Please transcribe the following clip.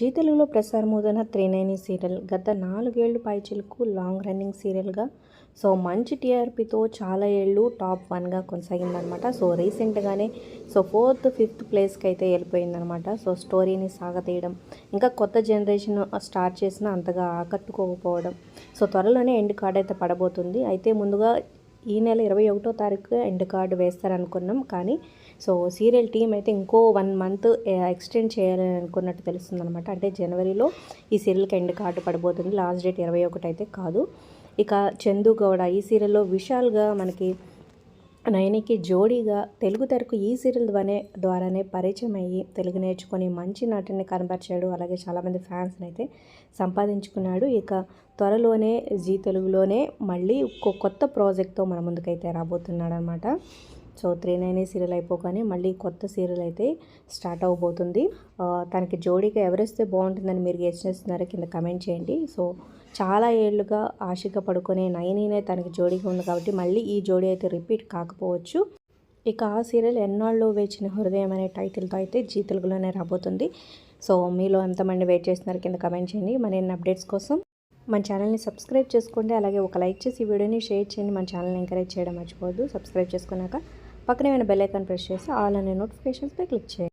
G తెలుగులో ప్రసారమవుతున్న త్రినేని serial గత 4 ఏళ్లు పైచిలుకు లాంగ్ రన్నింగ్ సీరియల్గా మంచి టీఆర్పీతో చాలా ఏళ్ళు టాప్ 1గా కొనసాగిందనమాట. రీసెంట్గానే 4th 5th ప్లేస్కి అయితే వెళ్ళిపోయిందనమాట. స్టోరీని సాగతీయడం ఇంకా కొత్త జనరేషన్ స్టార్ట్ చేసిన అంతగా ఆకట్టుకోకపోవడం త్వరలోనే ఎండ్ కార్డ్ అయితే పడబోతుంది. అయితే ముందుగా ఈ నెల 21వ తారీఖు ఎండ్ కార్డు వేస్తారనుకున్నాం, కానీ సీరియల్ టీం అయితే ఇంకో 1 మంత్ ఎక్స్టెండ్ చేయాలని అనుకున్నట్టు తెలుస్తుందన్నమాట. అంటే జనవరిలో ఈ సీరియల్కి ఎండ్ కార్డు పడబోతుంది. లాస్ట్ డేట్ 21 అయితే కాదు. ఇక చందు గౌడ ఈ సీరియల్లో విశాల్గా మనకి నయనికి జోడీగా తెలుగు తెరకు ఈ సీరియల్ ద్వారానే పరిచయం అయ్యి తెలుగు నేర్చుకొని మంచి నటుని కనబరిచాడు. అలాగే చాలామంది ఫ్యాన్స్ని అయితే సంపాదించుకున్నాడు. ఇక త్వరలోనే జీ తెలుగులోనే మళ్ళీ కొత్త ప్రాజెక్ట్తో మన ముందుకైతే రాబోతున్నాడు అనమాట. త్రినేని సీరియల్ అయిపోగానే మళ్ళీ కొత్త సీరియల్ అయితే స్టార్ట్ అవబోతుంది. తనకి జోడీగా ఎవరిస్తే బాగుంటుందని మీరు గెస్ చేస్తున్నారో కింద కమెంట్ చేయండి. చాలా ఏళ్ళుగా ఆశగా పడుకునే నయనినే తనకి జోడీగా ఉంది కాబట్టి మళ్ళీ ఈ జోడీ అయితే రిపీట్ కాకపోవచ్చు. ఇక ఆ సీరియల్ ఎన్నాళ్ళు వేచిన హృదయం అనే టైటిల్తో అయితే జీ తెలుగులోనే రాబోతుంది. మీలో ఎంతమంది వెయిట్ చేస్తున్నారు కింద కమెంట్ చేయండి. మరిన్ని అప్డేట్స్ కోసం మన ఛానల్ని సబ్స్క్రైబ్ చేసుకోండి. అలాగే ఒక లైక్ చేసి ఈ వీడియోని షేర్ చేయండి. మన ఛానల్ని ఎంకరేజ్ చేయడం మర్చిపోవద్దు. సబ్స్క్రైబ్ చేసుకున్నాక పక్కనే ఉన్న బెల్ ఐకాన్ ప్రెస్ చేసి ఆల్ అనే నోటిఫికేషన్స్పై క్లిక్ చేయండి.